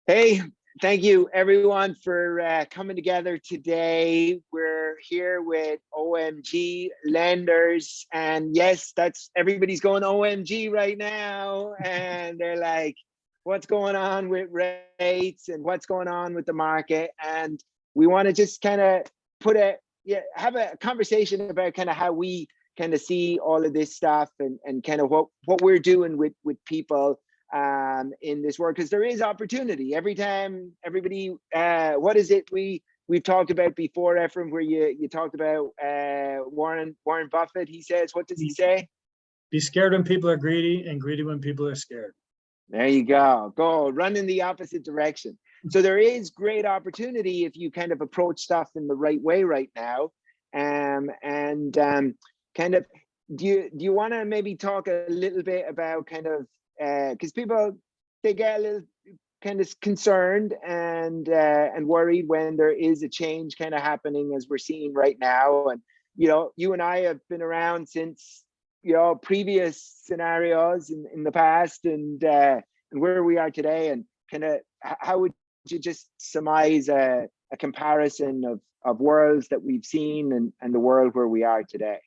Hey, thank you everyone for coming together today. We're here with OMG lenders, and yes, that's everybody's going OMG right now, and they're like, what's going on with rates and what's going on with the market? And we want to just kind of have a conversation about kind of how we kind of see all of this stuff and kind of what we're doing with people in this world, because there is opportunity every time. Everybody, what is it we've talked about before, Ephraim, where you talked about Warren Buffett? He says, what does he say? Be scared when people are greedy, and greedy when people are scared. There you go run in the opposite direction. So there is great opportunity if you kind of approach stuff in the right way right now. Kind of, do you want to maybe talk a little bit about kind of, because people, they get a little kind of concerned and worried when there is a change kind of happening as we're seeing right now. And you and I have been around since previous scenarios in the past, and where we are today, and kind of how would you just surmise a comparison of worlds that we've seen and the world where we are today?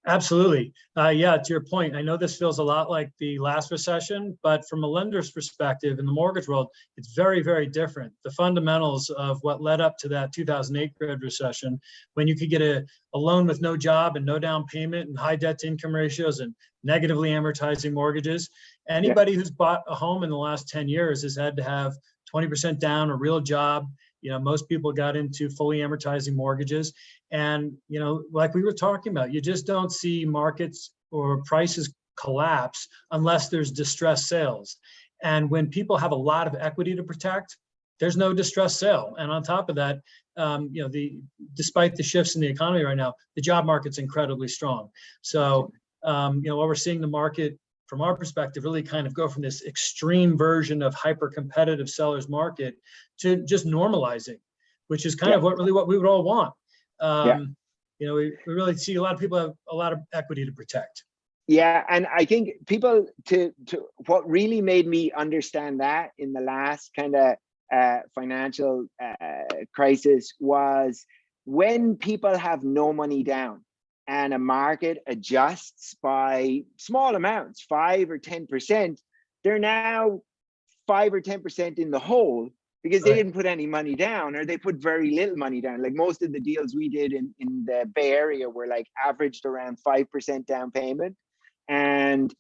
Absolutely. Yeah, to your point, I know this feels a lot like the last recession, but from a lender's perspective in the mortgage world, it's very, very different. The fundamentals of what led up to that 2008 Great Recession, when you could get a loan with no job and no down payment and high debt to income ratios and negatively amortizing mortgages. Anybody who's bought a home in the last 10 years has had to have 20% down, a real job. Most people got into fully amortizing mortgages. And, like we were talking about, you just don't see markets or prices collapse unless there's distressed sales. And when people have a lot of equity to protect, there's no distressed sale. And on top of that, despite the shifts in the economy right now, the job market's incredibly strong. So, while we're seeing the market, from our perspective, really kind of go from this extreme version of hyper-competitive seller's market to just normalizing, which is kind of what we would all want. We really see a lot of people have a lot of equity to protect. Yeah, and I think people to what really made me understand that in the last kind of financial crisis was when people have no money down and a market adjusts by small amounts, 5 or 10%, they're now 5 or 10% in the hole because they didn't put any money down, or they put very little money down. Like most of the deals we did in the Bay Area were like averaged around 5% down payment. And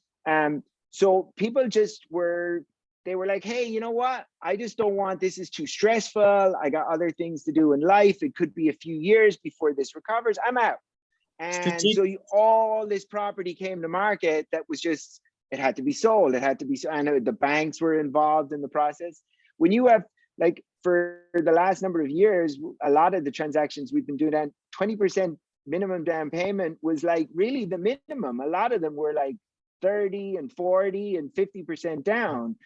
so people they were like, hey, you know what? I just don't want, this is too stressful. I got other things to do in life. It could be a few years before this recovers. I'm out. And so all this property came to market that was just, it had to be sold. It had to be, I know the banks were involved in the process. When you have, like, for the last number of years, a lot of the transactions we've been doing, and 20% minimum down payment was like really the minimum. A lot of them were like 30 and 40 and 50% down.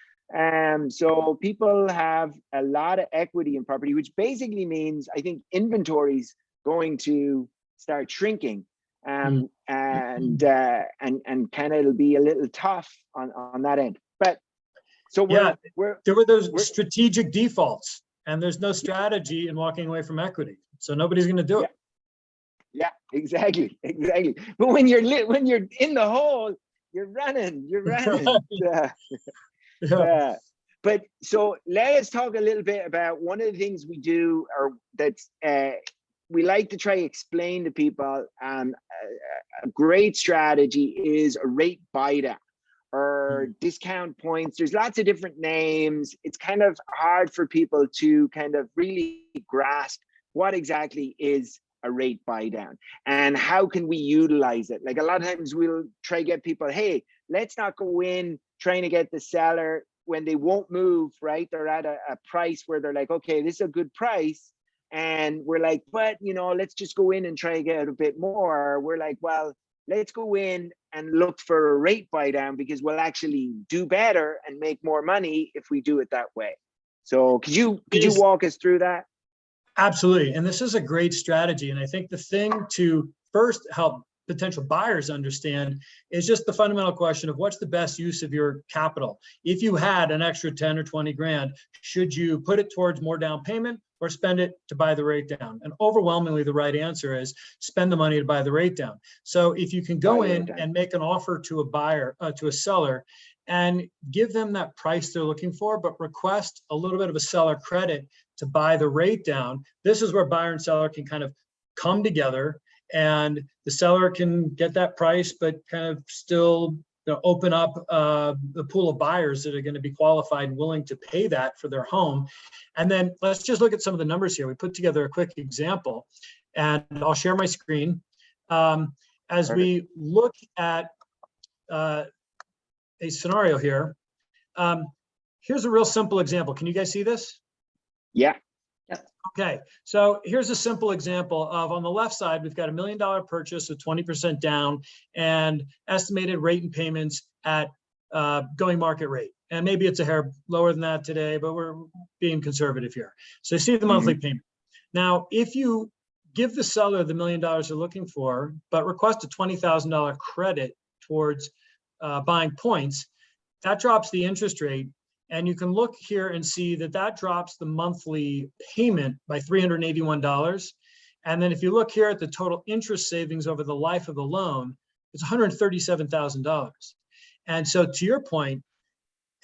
So people have a lot of equity in property, which basically means I think inventory's going to start shrinking, and kind of it'll be a little tough on that end. But so there were those strategic defaults, and there's no strategy in walking away from equity, so nobody's going to do it. Yeah, exactly. But when you're in the hole, you're running. But so let's talk a little bit about one of the things we do, or that's we like to try to explain to people. A great strategy is a rate buy down or discount points. There's lots of different names. It's kind of hard for people to kind of really grasp what exactly is a rate buy down and how can we utilize it. Like a lot of times we'll try to get people, hey, let's not go in trying to get the seller when they won't move, right? They're at a price where they're like, okay, this is a good price. And we're like, but let's just go in and try to get a bit more. We're like, well, let's go in and look for a rate buy down because we'll actually do better and make more money if we do it that way. So could you walk us through that? Absolutely. And this is a great strategy. And I think the thing to first help potential buyers understand is just the fundamental question of what's the best use of your capital. If you had an extra 10 or 20 grand, should you put it towards more down payment or spend it to buy the rate down? And overwhelmingly, the right answer is spend the money to buy the rate down. So if you can go in and make an offer to a buyer, to a seller, and give them that price they're looking for, but request a little bit of a seller credit to buy the rate down, this is where buyer and seller can kind of come together, and the seller can get that price, but kind of still open up the pool of buyers that are going to be qualified and willing to pay that for their home. And then let's just look at some of the numbers here. We put together a quick example, and I'll share my screen. As we look at a scenario here, here's a real simple example. Can you guys see this? Yeah. Okay, so here's a simple example of, on the left side, we've got $1 million purchase with 20% down and estimated rate and payments at going market rate. And maybe it's a hair lower than that today, but we're being conservative here. So you see the monthly payment. Now, if you give the seller the $1 million they're looking for, but request a $20,000 credit towards buying points, that drops the interest rate. And you can look here and see that that drops the monthly payment by $381. And then if you look here at the total interest savings over the life of the loan, it's $137,000. And so to your point,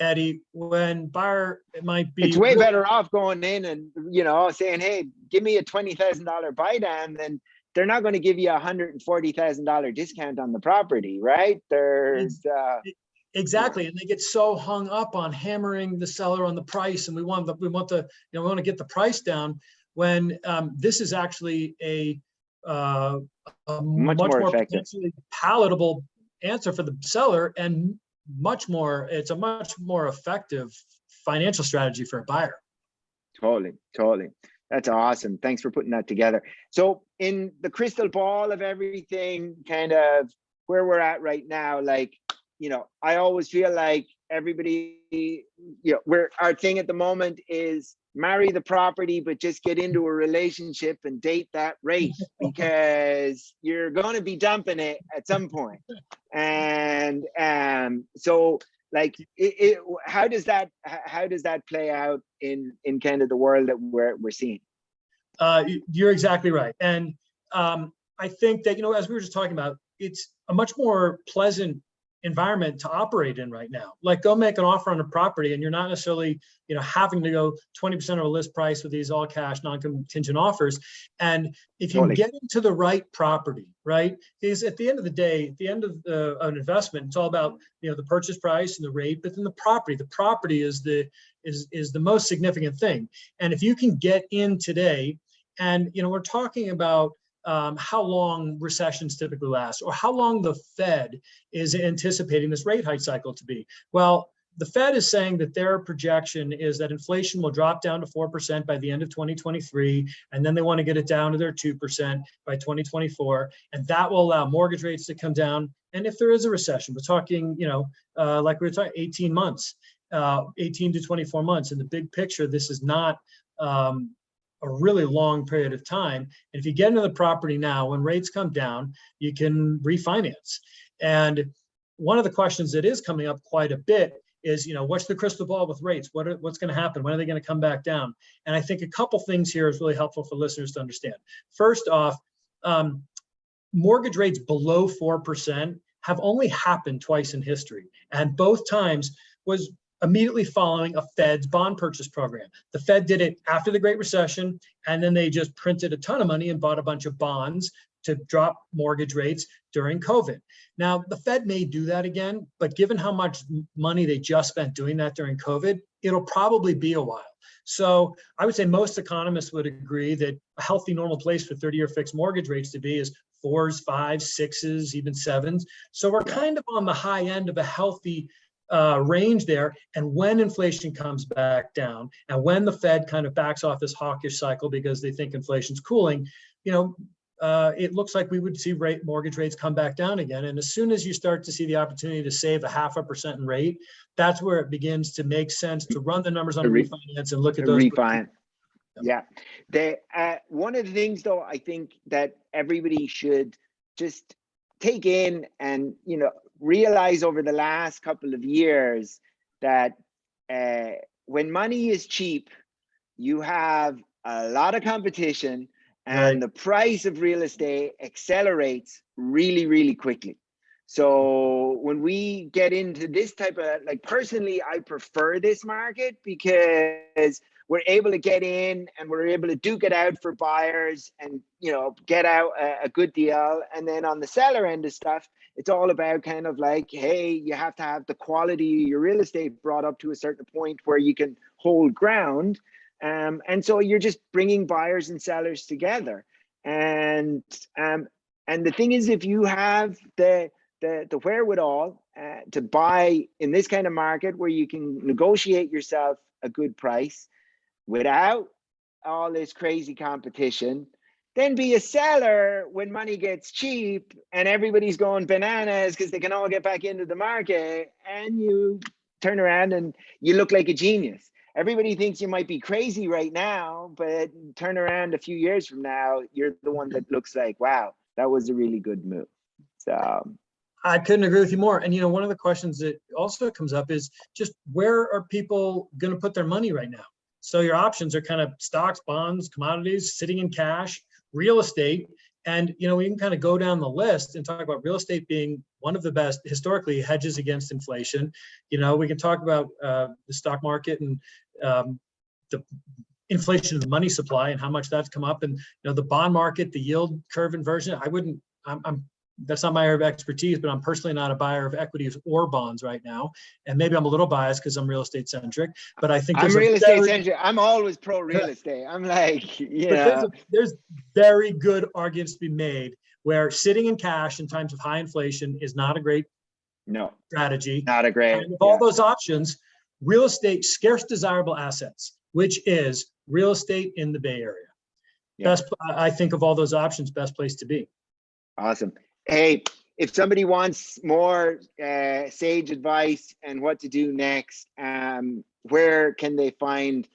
Eddie, when buyer, it might be— it's way better off going in and, saying, hey, give me a $20,000 buy down, then they're not going to give you a $140,000 discount on the property, right? There's exactly, and they get so hung up on hammering the seller on the price, and we want to get the price down, when this is actually a much more potentially palatable answer for the seller, and it's a much more effective financial strategy for a buyer. Totally. That's awesome. Thanks for putting that together. So in the crystal ball of everything, kind of where we're at right now, I always feel like everybody, our thing at the moment is marry the property, but just get into a relationship and date that rate, because you're going to be dumping it at some point. And so how does that play out in kind of the world that we're seeing? You're exactly right. And I think that, as we were just talking about, it's a much more pleasant environment to operate in right now. Like, go make an offer on a property and you're not necessarily, having to go 20% of a list price with these all cash, non-contingent offers. And if you get into the right property, right? Because at the end of the day, at the end of an investment, it's all about, the purchase price and the rate, but then the property is the most significant thing. And if you can get in today, and, we're talking about how long recessions typically last, or how long the Fed is anticipating this rate hike cycle to be. Well, the Fed is saying that their projection is that inflation will drop down to 4% by the end of 2023, and then they want to get it down to their 2% by 2024, and that will allow mortgage rates to come down. And if there is a recession, we're talking, like we were talking, 18 months, 18 to 24 months. In the big picture, this is not a really long period of time. And if you get into the property now, when rates come down, you can refinance. And one of the questions that is coming up quite a bit is, what's the crystal ball with rates? What's going to happen? When are they going to come back down? And I think a couple things here is really helpful for listeners to understand. First off, mortgage rates below 4% have only happened twice in history. And both times was immediately following a Fed's bond purchase program. The Fed did it after the Great Recession, and then they just printed a ton of money and bought a bunch of bonds to drop mortgage rates during COVID. Now, the Fed may do that again, but given how much money they just spent doing that during COVID, it'll probably be a while. So I would say most economists would agree that a healthy, normal place for 30-year fixed mortgage rates to be is 4s, 5s, 6s, even 7s. So we're kind of on the high end of a healthy range there. And when inflation comes back down, and when the Fed kind of backs off this hawkish cycle because they think inflation's cooling, it looks like we would see mortgage rates come back down again. And as soon as you start to see the opportunity to save 0.5% in rate, that's where it begins to make sense to run the numbers on refinance and look at those. Refinance. Yeah. One of the things, though, I think that everybody should just take in and, you know, realize over the last couple of years that when money is cheap, you have a lot of competition, and the price of real estate accelerates really, really quickly. So when we get into this type of, like, personally, I prefer this market because we're able to get in and we're able to duke it out for buyers and, you know, get out a good deal. And then on the seller end of stuff, it's all about kind of like, hey, you have to have the quality of your real estate brought up to a certain point where you can hold ground. And so you're just bringing buyers and sellers together. And the thing is, if you have the wherewithal to buy in this kind of market where you can negotiate yourself a good price without all this crazy competition, then be a seller when money gets cheap and everybody's going bananas because they can all get back into the market, and you turn around and you look like a genius. Everybody thinks you might be crazy right now, but turn around a few years from now, you're the one that looks like, wow, that was a really good move. So I couldn't agree with you more. And, you know, one of the questions that also comes up is just, where are people going to put their money right now? So your options are kind of stocks, bonds, commodities, sitting in cash, real estate. And, you know, we can kind of go down the list and talk about real estate being one of the best historically hedges against inflation. You know, we can talk about the stock market and the inflation of the money supply and how much that's come up, and, you know, the bond market, the yield curve inversion. That's not my area of expertise, but I'm personally not a buyer of equities or bonds right now. And maybe I'm a little biased because I'm real estate centric, but I think I'm real estate centric. I'm always pro real estate. I'm like, yeah. There's very good arguments to be made where sitting in cash in times of high inflation is not a great strategy. Not a great. And of all those options, real estate, scarce desirable assets, which is real estate in the Bay Area. Best, I think, of all those options, best place to be. Awesome. Hey, if somebody wants more sage advice and what to do next, where can they find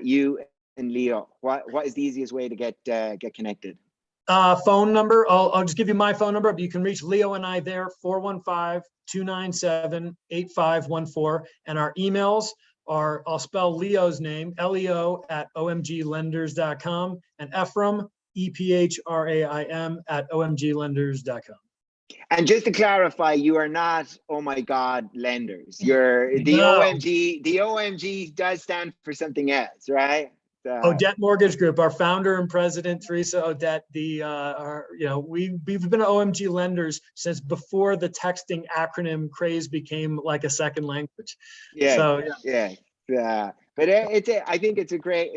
you and Leo? What is the easiest way to get connected? Phone number. I'll just give you my phone number, but you can reach Leo and I there, 415-297-8514. And our emails are, I'll spell Leo's name, Leo @omglenders.com, and Ephraim, EPHRAIM @omglenders.com. And just to clarify, you are not, oh my God, lenders. You're the OMG. The OMG does stand for something else, right? Odette Mortgage Group. Our founder and president, Teresa Odette. We've been OMG lenders since before the texting acronym craze became like a second language. Yeah. But I think it's a great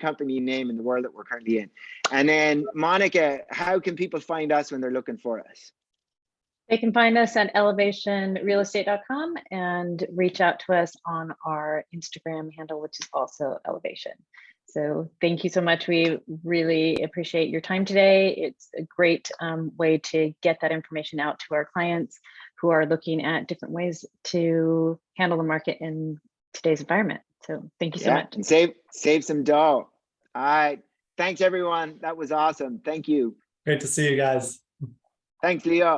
company name in the world that we're currently in. And then, Monica, how can people find us when they're looking for us? They can find us at elevationrealestate.com and reach out to us on our Instagram handle, which is also Elevation. So thank you so much. We really appreciate your time today. It's a great way to get that information out to our clients who are looking at different ways to handle the market in today's environment. So thank you so much. And save some dough. All right. Thanks, everyone. That was awesome. Thank you. Great to see you guys. Thanks, Leo.